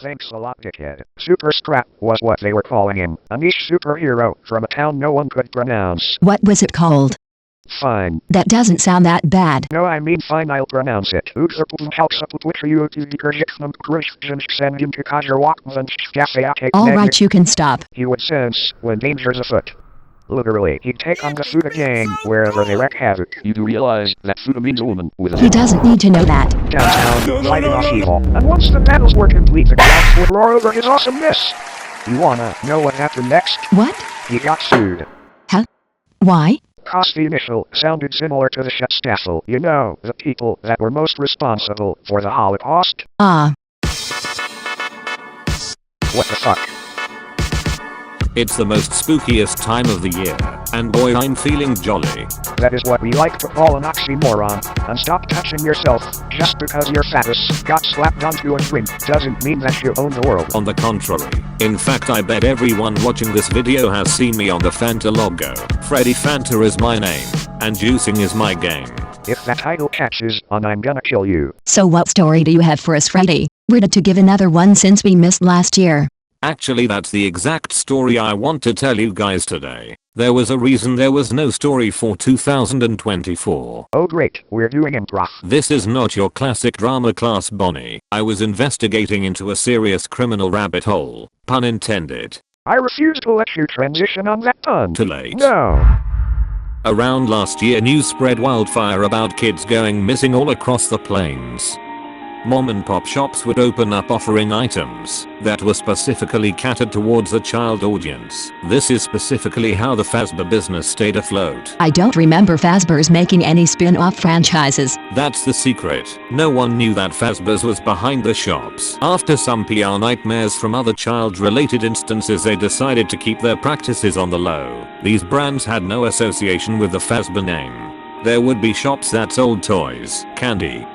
Thanks a lot, dickhead. Super Scrap was what they were calling him. A niche superhero from a town no one could pronounce. What was it called? Fine. That doesn't sound that bad. No, I mean fine, I'll pronounce it. Alright, you can stop. He would sense when danger's afoot. Literally, he'd take on the Fuda gang wherever they wreak havoc. You do realize that Fuda means a woman with a He doesn't need to know that. Downtown, fighting off evil. And once the battles were complete, the crowd would roar over his awesomeness. You wanna know what happened next? What? He got sued. Huh? Why? Cause the initial sounded similar to the Schutzstaffel. You know, the people that were most responsible for the Holocaust. Ah. What the fuck? It's the most spookiest time of the year, and boy I'm feeling jolly. That is what we like to call an oxymoron. And stop touching yourself. Just because your phallus got slapped onto a drink doesn't mean that you own the world. On the contrary. In fact, I bet everyone watching this video has seen me on the Fanta logo. Freddy Fanta is my name, and juicing is my game. If that title catches on, I'm gonna kill you. So what story do you have for us, Freddy? We're to give another one since we missed last year. Actually, that's the exact story I want to tell you guys today. There was a reason there was no story for 2024. Oh great, we're doing improv. This is not your classic drama class, Bonnie. I was investigating into a serious criminal rabbit hole. Pun intended. I refuse to let you transition on that pun. Too late. No. Around last year, news spread wildfire about kids going missing all across the plains. Mom and pop shops would open up offering items that were specifically catered towards a child audience. This is specifically how the Fazbear business stayed afloat. I don't remember Fazbear's making any spin-off franchises. That's the secret. No one knew that Fazbear's was behind the shops. After some PR nightmares from other child-related instances, they decided to keep their practices on the low. These brands had no association with the Fazbear name. There would be shops that sold toys, candy,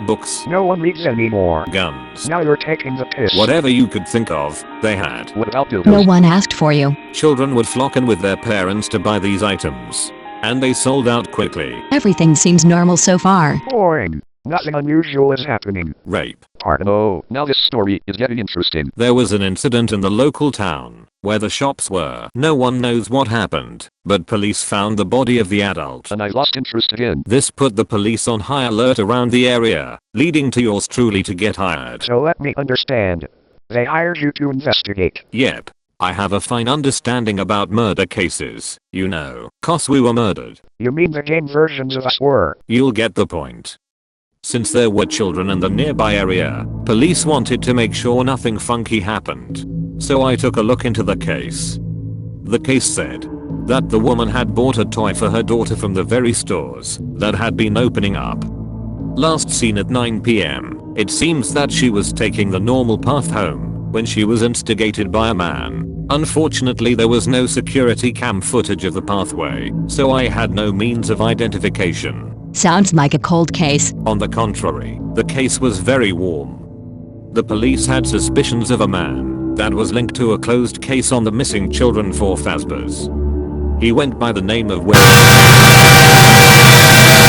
books. No one reads anymore. Guns. Now you're taking the piss. Whatever you could think of, they had. What about dildos? No one asked for you. Children would flock in with their parents to buy these items. And they sold out quickly. Everything seems normal so far. Boring. Nothing unusual is happening. Rape. Pardon. Oh, now this story is getting interesting. There was an incident in the local town where the shops were. No one knows what happened, but police found the body of the adult. And I lost interest again. This put the police on high alert around the area, leading to yours truly to get hired. So let me understand. They hired you to investigate. Yep. I have a fine understanding about murder cases, you know, 'cause we were murdered. You mean the game versions of us were? You'll get the point. Since there were children in the nearby area, police wanted to make sure nothing funky happened. So I took a look into the case. The case said that the woman had bought a toy for her daughter from the very stores that had been opening up. Last seen at 9 PM, it seems that she was taking the normal path home when she was instigated by a man. Unfortunately, there was no security cam footage of the pathway, so I had no means of identification. Sounds like a cold case. On the contrary, the case was very warm. The police had suspicions of a man that was linked to a closed case on the missing children for Fazbear's. He went by the name of Withered.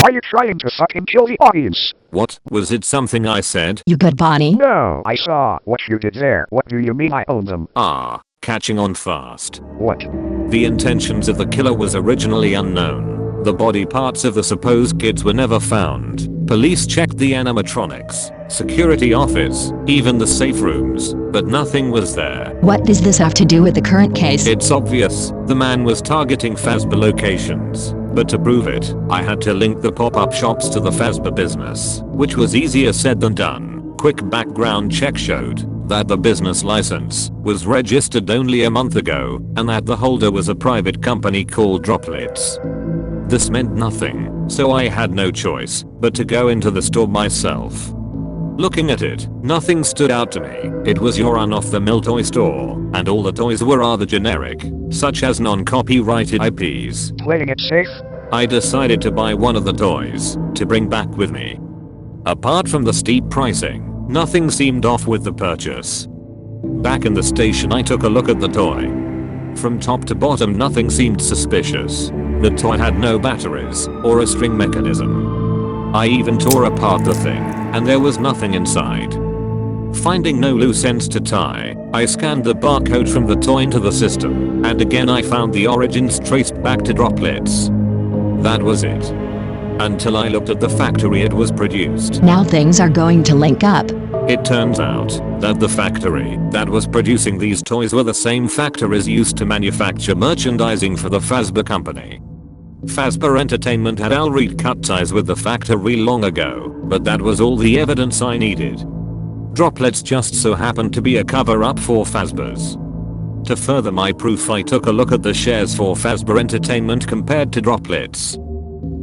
Are you trying to fucking kill the audience? What? Was it something I said? You good, Bonnie? No, I saw what you did there. What do you mean I own them? Ah, catching on fast. What? The intentions of the killer was originally unknown. The body parts of the supposed kids were never found. Police checked the animatronics, security office, even the safe rooms, but nothing was there. What does this have to do with the current case? It's obvious, the man was targeting Fazbear locations. But to prove it, I had to link the pop-up shops to the Fazbear business, which was easier said than done. Quick background check showed that the business license was registered only a month ago, and that the holder was a private company called Droplets. This meant nothing, so I had no choice but to go into the store myself. Looking at it, nothing stood out to me. It was your run-off-the-mill toy store, and all the toys were rather generic, such as non-copyrighted IPs. Playing it safe? I decided to buy one of the toys to bring back with me. Apart from the steep pricing, nothing seemed off with the purchase. Back in the station, I took a look at the toy. From top to bottom, nothing seemed suspicious. The toy had no batteries or a string mechanism. I even tore apart the thing, and there was nothing inside. Finding no loose ends to tie, I scanned the barcode from the toy into the system, and again I found the origins traced back to droplets. That was it. Until I looked at the factory it was produced. Now things are going to link up. It turns out that the factory that was producing these toys were the same factories used to manufacture merchandising for the Fazbear company. Fazbear Entertainment had already cut ties with the factory long ago, but that was all the evidence I needed. Droplets just so happened to be a cover-up for Fazbear's. To further my proof I took a look at the shares for Fazbear Entertainment compared to Droplets.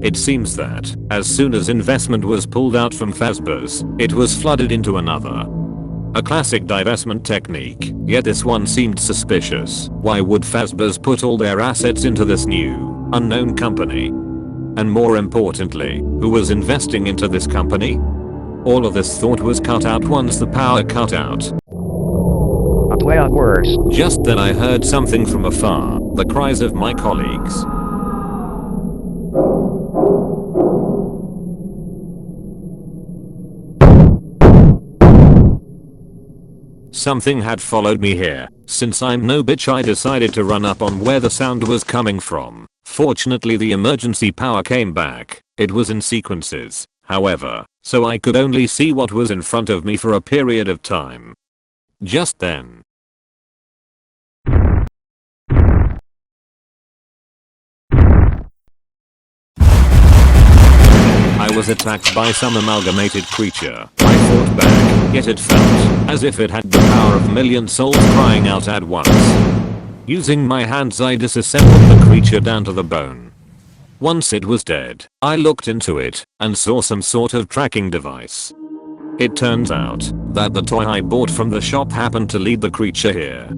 It seems that, as soon as investment was pulled out from Fazbear's, it was flooded into another. A classic divestment technique, yet this one seemed suspicious. Why would Fazbear's put all their assets into this new, unknown company? And more importantly, who was investing into this company? All of this thought was cut out once the power cut out. A play on words. Just then I heard something from afar, the cries of my colleagues. Something had followed me here. Since I'm no bitch I decided to run up on where the sound was coming from. Fortunately the emergency power came back. It was in sequences, however, so I could only see what was in front of me for a period of time. Just then, I was attacked by some amalgamated creature. I fought back, yet it felt as if it had the power of a million souls crying out at once. Using my hands I disassembled the creature down to the bone. Once it was dead, I looked into it and saw some sort of tracking device. It turns out that the toy I bought from the shop happened to lead the creature here.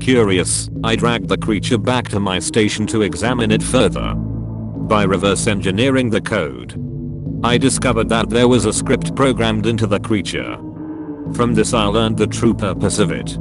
Curious, I dragged the creature back to my station to examine it further. By reverse engineering the code, I discovered that there was a script programmed into the creature. From this I learned the true purpose of it.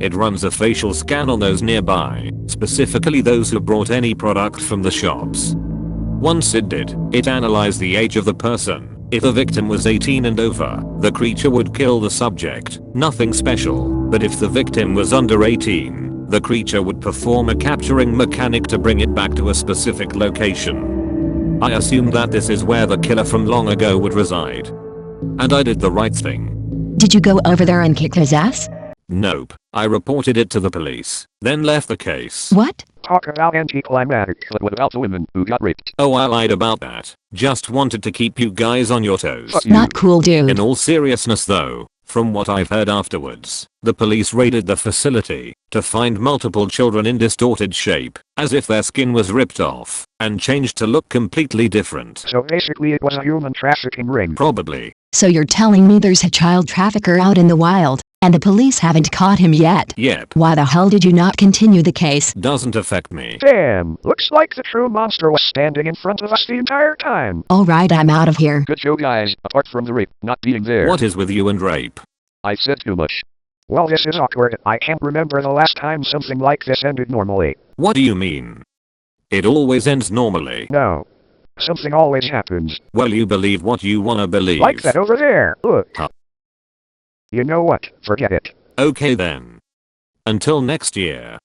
It runs a facial scan on those nearby, specifically those who brought any product from the shops. Once it did, it analyzed the age of the person. If the victim was 18 and over, the creature would kill the subject, nothing special, but if the victim was under 18, the creature would perform a capturing mechanic to bring it back to a specific location. I assumed that this is where the killer from long ago would reside. And I did the right thing. Did you go over there and kick his ass? Nope. I reported it to the police, then left the case. What? Talk about anticlimactic. But what about the women who got raped? Oh, I lied about that. Just wanted to keep you guys on your toes. Fuck you. Not cool, dude. In all seriousness though, from what I've heard afterwards, the police raided the facility to find multiple children in distorted shape, as if their skin was ripped off and changed to look completely different. So basically it was a human trafficking ring. Probably. So you're telling me there's a child trafficker out in the wild, and the police haven't caught him yet? Yep. Why the hell did you not continue the case? Doesn't affect me. Damn, looks like the true monster was standing in front of us the entire time. Alright, I'm out of here. Good show guys, apart from the rape not being there. What is with you and rape? I said too much. Well, this is awkward. I can't remember the last time something like this ended normally. What do you mean? It always ends normally. No. Something always happens. Well, you believe what you wanna believe. Like that over there. Look. Huh. You know what? Forget it. Okay then. Until next year.